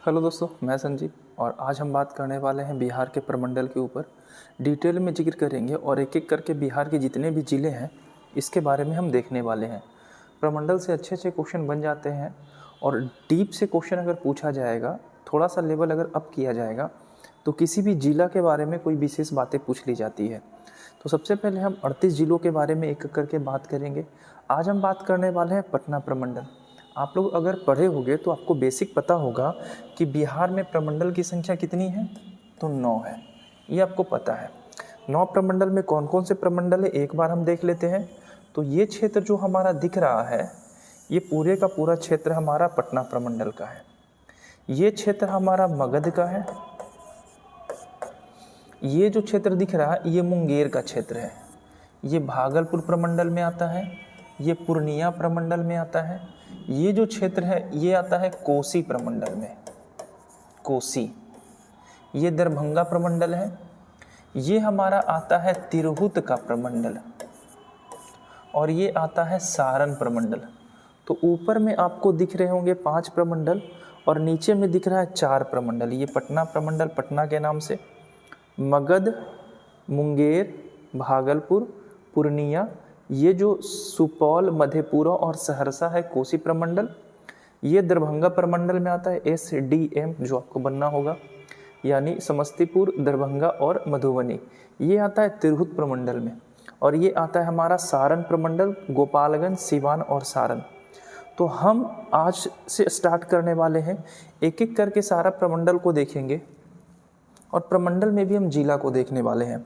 Hello दोस्तों, मैं संजीव और आज हम बात करने वाले हैं बिहार के प्रमंडल के ऊपर। डिटेल में जिक्र करेंगे और एक एक करके बिहार के जितने भी ज़िले हैं इसके बारे में हम देखने वाले हैं। प्रमंडल से अच्छे अच्छे क्वेश्चन बन जाते हैं और डीप से क्वेश्चन अगर पूछा जाएगा, थोड़ा सा लेवल अगर अप किया जाएगा तो किसी भी ज़िला के बारे में कोई विशेष बातें पूछ ली जाती है। तो सबसे पहले हम 38 ज़िलों के बारे में एक एक करके बात करेंगे। आज हम बात करने वाले हैं पटना प्रमंडल। आप लोग अगर पढ़े होंगे तो आपको बेसिक पता होगा कि बिहार में प्रमंडल की संख्या कितनी है, तो 9 है। ये आपको पता है। 9 प्रमंडल में कौन कौन से प्रमंडल है एक बार हम देख लेते हैं। तो ये क्षेत्र जो हमारा दिख रहा है, ये पूरे का पूरा क्षेत्र हमारा पटना प्रमंडल का है। ये क्षेत्र हमारा मगध का है। ये जो क्षेत्र दिख रहा है ये मुंगेर का क्षेत्र है। ये भागलपुर प्रमंडल में आता है। ये पूर्णिया प्रमंडल में आता है। ये जो क्षेत्र है ये आता है कोसी प्रमंडल में, कोसी। ये दरभंगा प्रमंडल है। ये हमारा आता है तिरहुत का प्रमंडल और ये आता है सारण प्रमंडल। तो ऊपर में आपको दिख रहे होंगे 5 प्रमंडल और नीचे में दिख रहा है 4 प्रमंडल। ये पटना प्रमंडल पटना के नाम से, मगध, मुंगेर, भागलपुर, पूर्णिया, ये जो सुपौल, मधेपुरा और सहरसा है कोसी प्रमंडल। ये दरभंगा प्रमंडल में आता है SDM जो आपको बनना होगा, यानी समस्तीपुर, दरभंगा और मधुबनी। ये आता है तिरहुत प्रमंडल में। और ये आता है हमारा सारण प्रमंडल, गोपालगंज, सिवान और सारण। तो हम आज से स्टार्ट करने वाले हैं, एक एक करके सारा प्रमंडल को देखेंगे और प्रमंडल में भी हम जिला को देखने वाले हैं।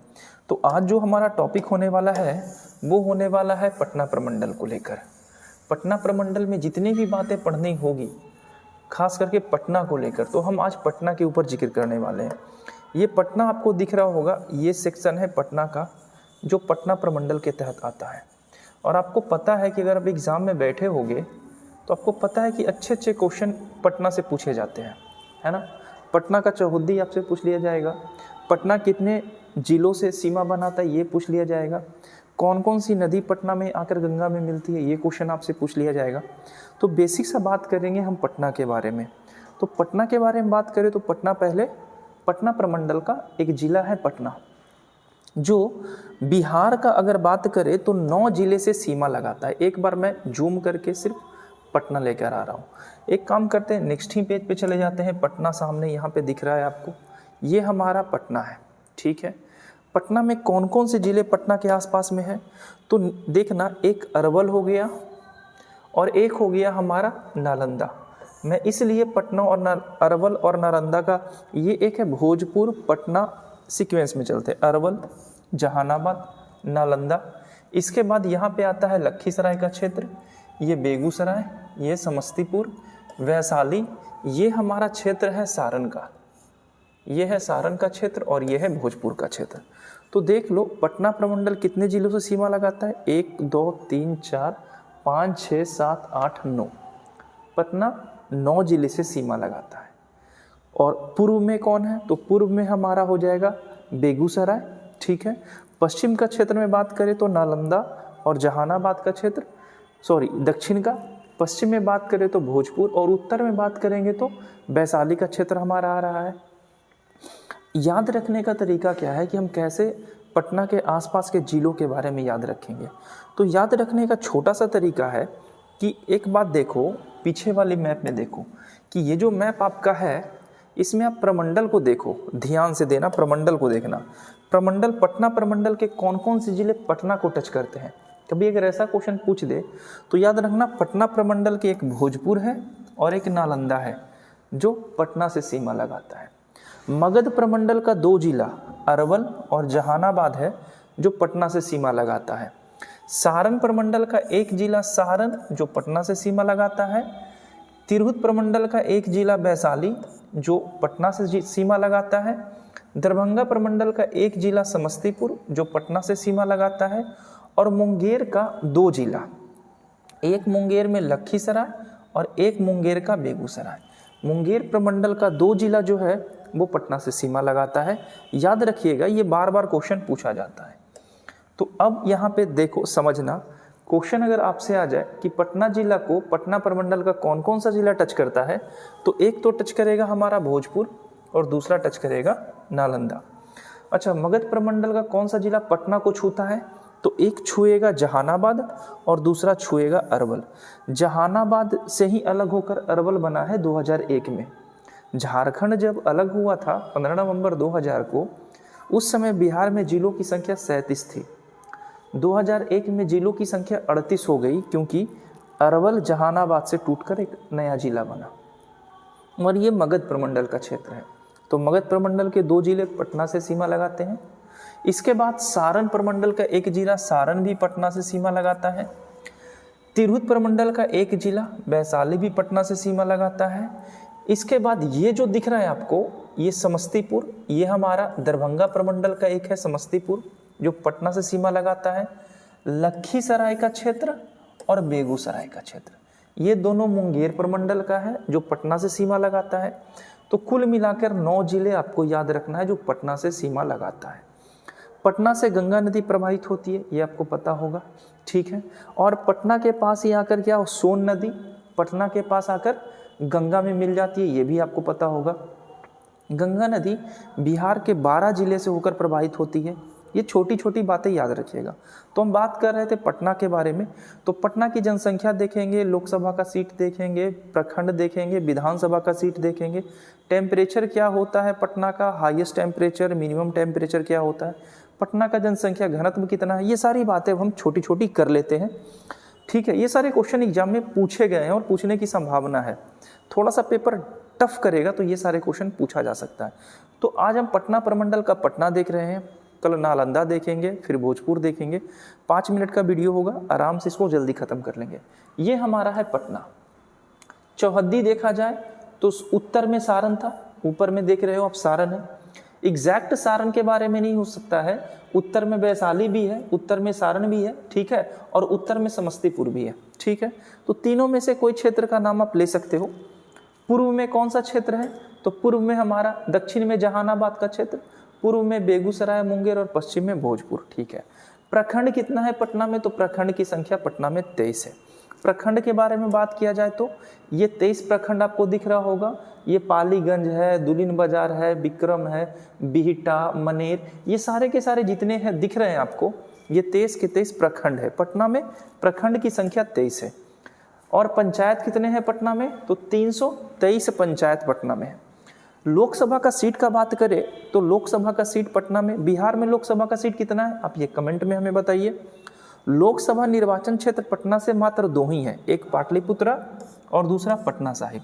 तो आज जो हमारा टॉपिक होने वाला है वो होने वाला है पटना प्रमंडल को लेकर। पटना प्रमंडल में जितनी भी बातें पढ़नी होगी, खास करके पटना को लेकर, तो हम आज पटना के ऊपर जिक्र करने वाले हैं। ये पटना आपको दिख रहा होगा, ये सेक्शन है पटना का जो पटना प्रमंडल के तहत आता है। और आपको पता है कि अगर आप एग्ज़ाम में बैठे होंगे तो आपको पता है कि अच्छे अच्छे क्वेश्चन पटना से पूछे जाते हैं, है ना। पटना का चौहद्दी आपसे पूछ लिया जाएगा। पटना कितने जिलों से सीमा बनाता है ये पूछ लिया जाएगा। कौन कौन सी नदी पटना में आकर गंगा में मिलती है ये क्वेश्चन आपसे पूछ लिया जाएगा। तो बेसिक सा बात करेंगे हम पटना के बारे में। तो पटना के बारे में बात करें तो पटना पहले पटना प्रमंडल का एक ज़िला है पटना, जो बिहार का अगर बात करें तो 9 ज़िले से सीमा लगाता है। एक बार मैं जूम करके सिर्फ पटना लेकर आ रहा हूँ। एक काम करते हैं, नेक्स्ट ही पेज पे चले जाते हैं। पटना सामने यहाँ पे दिख रहा है आपको, ये हमारा पटना है, ठीक है। पटना में कौन कौन से ज़िले पटना के आसपास में है, तो देखना, एक अरवल हो गया और एक हो गया हमारा नालंदा। मैं इसलिए पटना और अरवल और नालंदा का, ये एक है भोजपुर पटना सीक्वेंस में चलते हैं, अरवल, जहानाबाद, नालंदा। इसके बाद यहाँ पे आता है लखीसराय का क्षेत्र, ये बेगूसराय, ये समस्तीपुर, वैशाली। ये हमारा क्षेत्र है सारण का, ये है सारण का क्षेत्र और ये है भोजपुर का क्षेत्र। तो देख लो पटना प्रमंडल कितने जिलों से सीमा लगाता है, 1 2 3 4 5 6 7 8 9। पटना 9 जिले से सीमा लगाता है। और पूर्व में कौन है, तो पूर्व में हमारा हो जाएगा बेगूसराय, ठीक है। पश्चिम का क्षेत्र में बात करें तो नालंदा और जहानाबाद का क्षेत्र, दक्षिण का। पश्चिम में बात करें तो भोजपुर और उत्तर में बात करेंगे तो वैशाली का क्षेत्र हमारा आ रहा है। याद रखने का तरीका क्या है कि हम कैसे पटना के आसपास के जिलों के बारे में याद रखेंगे। तो याद रखने का छोटा सा तरीका है कि एक बात देखो, पीछे वाली मैप में देखो कि ये जो मैप आपका है इसमें आप प्रमंडल को देखो, ध्यान से देना, प्रमंडल को देखना। प्रमंडल, पटना प्रमंडल के कौन कौन से जिले पटना को टच करते हैं। कभी अगर ऐसा क्वेश्चन पूछ दे तो याद रखना, पटना प्रमंडल के एक भोजपुर है और एक नालंदा है जो पटना से सीमा लगाता है। मगध प्रमंडल का 2 जिला अरवल और जहानाबाद है जो पटना से सीमा लगाता है। सारण प्रमंडल का एक जिला सारण जो पटना से सीमा लगाता है। तिरहुत प्रमंडल का एक जिला वैशाली जो पटना से सीमा लगाता है। दरभंगा प्रमंडल का एक जिला समस्तीपुर जो पटना से सीमा लगाता है। और मुंगेर का 2 जिला, एक मुंगेर में लखीसराय और एक मुंगेर का बेगूसराय। मुंगेर प्रमंडल का 2 जिला जो है वो पटना से सीमा लगाता है। याद रखिएगा, ये बार बार क्वेश्चन पूछा जाता है। तो अब यहाँ पे देखो, समझना, क्वेश्चन अगर आपसे आ जाए कि पटना जिला को, पटना प्रमंडल का कौन कौन सा जिला टच करता है, तो एक तो टच करेगा हमारा भोजपुर और दूसरा टच करेगा नालंदा। अच्छा, मगध प्रमंडल का कौन सा जिला पटना को छूता है, तो एक छुएगा जहानाबाद और दूसरा छुएगा अरवल। जहानाबाद से ही अलग होकर अरवल बना है 2001 में। झारखंड जब अलग हुआ था 15 नवंबर 2000 को, उस समय बिहार में जिलों की संख्या 37 थी। 2001 में जिलों की संख्या 38 हो गई, क्योंकि अरवल जहानाबाद से टूटकर एक नया जिला बना। और ये मगध प्रमंडल का क्षेत्र है। तो मगध प्रमंडल के 2 जिले पटना से सीमा लगाते हैं। इसके बाद सारण प्रमंडल का एक जिला सारण भी पटना से सीमा लगाता है। तिरहुत प्रमंडल का एक जिला वैशाली भी पटना से सीमा लगाता है। इसके बाद ये जो दिख रहा है आपको, ये समस्तीपुर, ये हमारा दरभंगा प्रमंडल का एक है समस्तीपुर, जो पटना से सीमा लगाता है। लखीसराय का क्षेत्र और बेगूसराय का क्षेत्र, ये दोनों मुंगेर प्रमंडल का है, जो पटना से सीमा लगाता है। तो कुल मिलाकर 9 जिले आपको याद रखना है जो पटना से सीमा लगाता है। पटना से गंगा नदी प्रवाहित होती है, ये आपको पता होगा, ठीक है। और पटना के पास ही आकर क्या, सोन नदी पटना के पास आकर गंगा में मिल जाती है, ये भी आपको पता होगा। गंगा नदी बिहार के 12 जिले से होकर प्रवाहित होती है। ये छोटी छोटी बातें याद रखिएगा। तो हम बात कर रहे थे पटना के बारे में। तो पटना की जनसंख्या देखेंगे, लोकसभा का सीट देखेंगे, प्रखंड देखेंगे, विधानसभा का सीट देखेंगे, टेम्परेचर क्या होता है पटना का, हाईएस्ट टेम्परेचर, मिनिमम टेम्परेचर क्या होता है, पटना का जनसंख्या घनत्व कितना है, ये सारी बातें हम छोटी छोटी कर लेते हैं, ठीक है। ये सारे क्वेश्चन एग्जाम में पूछे गए हैं और पूछने की संभावना है। थोड़ा सा पेपर टफ करेगा तो ये सारे क्वेश्चन पूछा जा सकता है। तो आज हम पटना प्रमंडल का पटना देख रहे हैं, कल नालंदा देखेंगे, फिर भोजपुर देखेंगे। 5 मिनट का वीडियो होगा, आराम से इसको जल्दी खत्म कर लेंगे। ये हमारा है पटना। चौहद्दी देखा जाए तो उत्तर में सारण था, ऊपर में देख रहे हो आप सारण है। एग्जैक्ट सारण के बारे में नहीं हो सकता है, उत्तर में वैशाली भी है, उत्तर में सारण भी है, ठीक है, और उत्तर में समस्तीपुर भी है, ठीक है। तो तीनों में से कोई क्षेत्र का नाम आप ले सकते हो। पूर्व में कौन सा क्षेत्र है, तो पूर्व में हमारा, दक्षिण में जहानाबाद का क्षेत्र, पूर्व में बेगूसराय, मुंगेर और पश्चिम में भोजपुर, ठीक है। प्रखंड कितना है पटना में, तो प्रखंड की संख्या पटना में 23 है। प्रखंड के बारे में बात किया जाए तो ये 23 प्रखंड आपको दिख रहा होगा। ये पालीगंज है, दुल्हिन बाजार है, विक्रम है, बिहटा, मनेर, ये सारे के सारे जितने हैं दिख रहे हैं आपको, ये 23 के 23 प्रखंड है। पटना में प्रखंड की संख्या 23 है। और पंचायत कितने हैं पटना में, तो 323 पंचायत पटना में है। लोकसभा का सीट का बात करें तो लोकसभा का सीट पटना में, बिहार में लोकसभा का सीट कितना है आप ये कमेंट में हमें बताइए। लोकसभा निर्वाचन क्षेत्र पटना से मात्र 2 ही हैं, एक पाटलिपुत्रा और दूसरा पटना साहिब।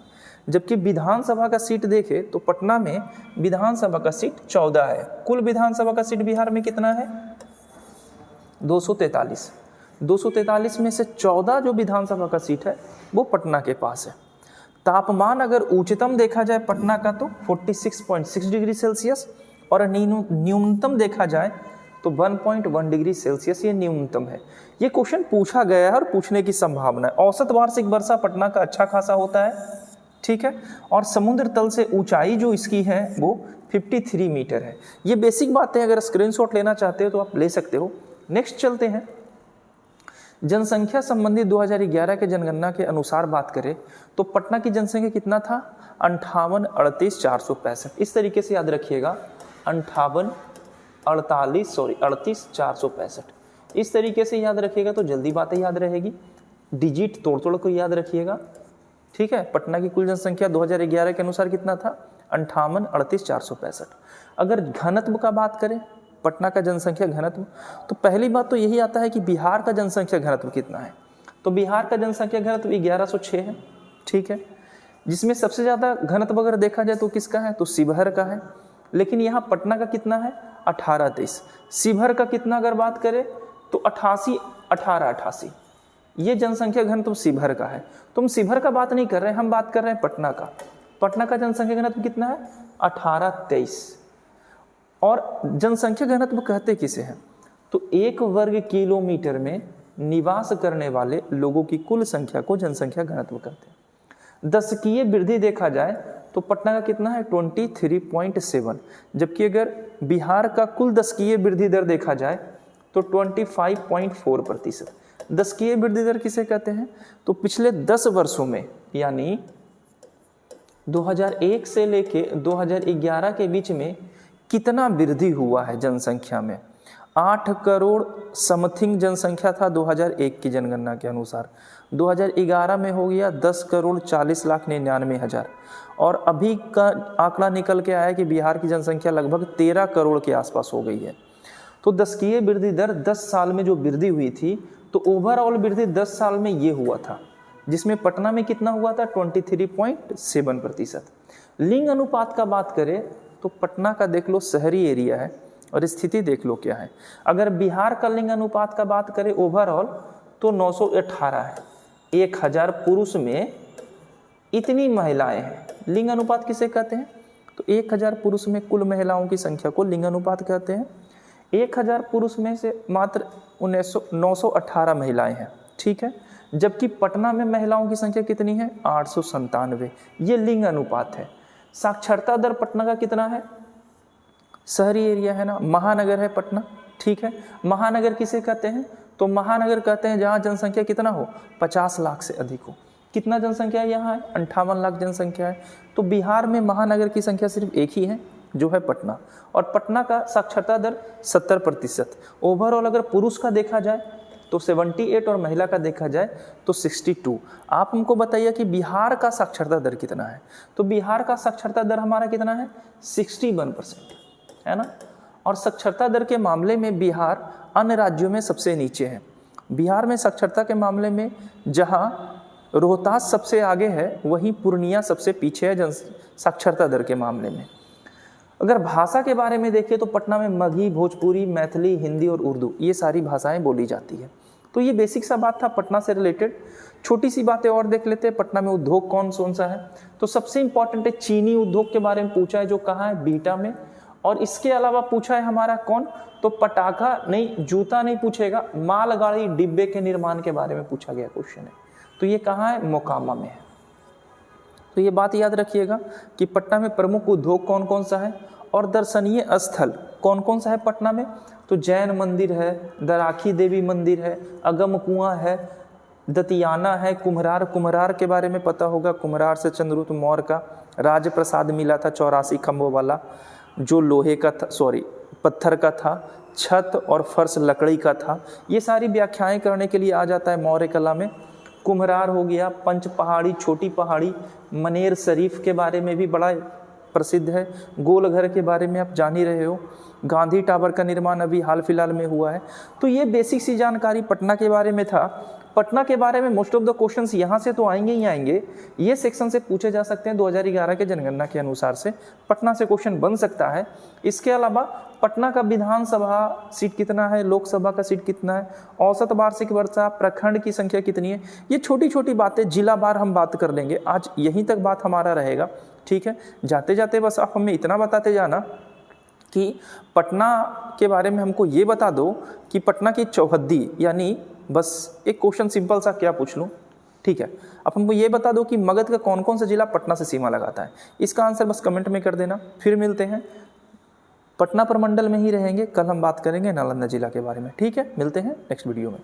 जबकि विधानसभा का सीट देखें तो पटना में विधानसभा का सीट 14 है। कुल विधानसभा का सीट बिहार में कितना है, 243। 243 में से 14 जो विधानसभा का सीट है वो पटना के पास है। तापमान अगर उच्चतम देखा जाए पटना का तो 46.6 डिग्री सेल्सियस, और न्यूनतम देखा जाए तो 1.1 डिग्री सेल्सियस, ये न्यूनतम है। ये क्वेश्चन पूछा गया है और पूछने की संभावना है। औसत वार्षिक वर्षा पटना का अच्छा खासा होता है, ठीक है। और समुद्र तल से ऊंचाई जो इसकी है वो 53 मीटर है। ये बेसिक बातें, अगर स्क्रीनशॉट लेना चाहते हो तो आप ले सकते हो। नेक्स्ट चलते हैं। जनसंख्या संबंधी 2011 के जनगणना के अनुसार बात करें तो पटना की जनसंख्या कितना था, 58,38,465। इस तरीके से याद रखिएगा, 38,465। इस तरीके से याद रखिएगा तो जल्दी बातें याद रहेगी। डिजिट तोड़ तोड़ को याद रखिएगा, ठीक है। पटना की कुल जनसंख्या 2011 के अनुसार कितना था, 58,38,465। अगर घनत्व का बात करें, पटना का जनसंख्या घनत्व, तो पहली बात तो यही आता है कि बिहार का जनसंख्या घनत्व कितना है। तो बिहार का जनसंख्या घनत्व 1106 है, ठीक है। जिसमें सबसे ज़्यादा घनत्व अगर देखा जाए तो किसका है, तो शिवहर का है। लेकिन यहाँ पटना का कितना है, 1823। शिवहर का कितना अगर बात करें तो 1888। ये जनसंख्या घनत्व शिवहर का है। तो हम शिवहर का बात नहीं कर रहे हैं, हम बात कर रहे हैं पटना का। पटना का जनसंख्या घनत्व कितना है, 1823। और जनसंख्या घनत्व कहते किसे हैं, तो 1 वर्ग किलोमीटर में निवास करने वाले लोगों की कुल संख्या को जनसंख्या घनत्व कहते हैं। दशकीय वृद्धि देखा जाए तो पटना का कितना है, 23.7। जबकि अगर बिहार का कुल दशकीय वृद्धि दर देखा जाए तो 25.4%। दशकीय वृद्धि दर किसे कहते हैं? तो पिछले 10 वर्षों में यानी 2001 से लेके 2011 के बीच में कितना वृद्धि हुआ है जनसंख्या में? 8 करोड़ समथिंग जनसंख्या था 2001 की जनगणना के अनुसार। 2011 में हो गया 10 करोड़ 40,99,000 और अभी का आंकड़ा निकल के आया कि बिहार की जनसंख्या लगभग 13 करोड़ के आसपास हो गई है। तो दशकीय वृद्धि दर 10 साल में जो वृद्धि हुई थी, तो ओवरऑल वृद्धि 10 साल में ये हुआ था, जिसमें पटना में कितना हुआ था? 23.7%। लिंग अनुपात का बात करें तो पटना का देख लो शहरी एरिया है और स्थिति देख लो क्या है। अगर बिहार का लिंग अनुपात का बात करें ओवरऑल तो 918 है। 1000 पुरुष में इतनी महिलाएं हैं। लिंग अनुपात किसे कहते हैं? तो 1000 पुरुष में कुल महिलाओं की संख्या को लिंग अनुपात कहते हैं। 1000 पुरुष में से मात्र 918 महिलाएं हैं, ठीक है। जबकि पटना में महिलाओं की संख्या कितनी है? 897। ये लिंग अनुपात है। साक्षरता दर पटना का कितना है? शहरी एरिया है ना, महानगर है पटना, ठीक है। महानगर किसे कहते हैं? तो महानगर कहते हैं जहाँ जनसंख्या कितना हो? 50 लाख से अधिक हो। कितना जनसंख्या है यहाँ है? 58 लाख जनसंख्या है। तो बिहार में महानगर की संख्या सिर्फ एक ही है जो है पटना, और पटना का साक्षरता दर 70%। ओवरऑल अगर पुरुष का देखा जाए तो 78 और महिला का देखा जाए तो 62। आप हमको बताइए कि बिहार का साक्षरता दर कितना है? तो बिहार का साक्षरता दर हमारा कितना है? 61%, है ना। और साक्षरता दर के मामले में बिहार अन्य राज्यों में सबसे नीचे है। बिहार में साक्षरता के मामले में जहाँ रोहतास सबसे आगे है, वहीं पूर्णिया सबसे पीछे है साक्षरता दर के मामले में। अगर भाषा के बारे में देखें तो पटना में मगही, भोजपुरी, मैथिली, हिंदी और उर्दू ये सारी भाषाएं बोली जाती है। तो ये बेसिक सा बात था पटना से रिलेटेड। छोटी सी बातें और देख लेते हैं। पटना में उद्योग कौन सा है? तो सबसे इंपॉर्टेंट है चीनी उद्योग के बारे में पूछा है, जो कहाँ है? बीटा में। और इसके अलावा पूछा है हमारा कौन? तो पटाखा नहीं, जूता नहीं पूछेगा, मालगाड़ी डिब्बे के निर्माण के बारे में पूछा गया क्वेश्चन है। तो ये कहाँ है? मोकामा में है। तो ये बात याद रखिएगा कि पटना में प्रमुख उद्योग कौन सा है और दर्शनीय स्थल कौन सा है पटना में? तो जैन मंदिर है, दराखी देवी मंदिर है, अगम कुआं है, दतियाना है, कुम्हरार के बारे में पता होगा। कुम्हरार से चंद्रगुप्त मौर्य का राजप्रसाद मिला था 84 खंभों वाला, जो लोहे का था, पत्थर का था, छत और फर्श लकड़ी का था। ये सारी व्याख्याएं करने के लिए आ जाता है मौर्य कला में। कुम्हरार हो गया, पंच पहाड़ी, छोटी पहाड़ी, मनेर शरीफ के बारे में भी बड़ा प्रसिद्ध है। गोलघर के बारे में आप जान ही रहे हो। गांधी टावर का निर्माण अभी हाल फिलहाल में हुआ है। तो ये बेसिक सी जानकारी पटना के बारे में था। पटना के बारे में मोस्ट ऑफ द क्वेश्चंस यहाँ से तो आएंगे ही आएंगे, ये सेक्शन से पूछे जा सकते हैं। 2011 के जनगणना के अनुसार से पटना से क्वेश्चन बन सकता है। इसके अलावा पटना का विधानसभा सीट कितना है, लोकसभा का सीट कितना है, औसत वार्षिक वर्षा, प्रखंड की संख्या कितनी है, ये छोटी छोटी बातें जिला बार हम बात कर लेंगे। आज यहीं तक बात हमारा रहेगा, ठीक है। जाते जाते बस आप हमें इतना बताते जाना कि पटना के बारे में हमको ये बता दो कि पटना की चौहद्दी, यानी बस एक क्वेश्चन सिंपल सा क्या पूछ लूँ, ठीक है। अब हमको ये बता दो कि मगध का कौन सा जिला पटना से सीमा लगाता है। इसका आंसर बस कमेंट में कर देना। फिर मिलते हैं, पटना प्रमंडल में ही रहेंगे। कल हम बात करेंगे नालंदा जिला के बारे में, ठीक है। मिलते हैं नेक्स्ट वीडियो में।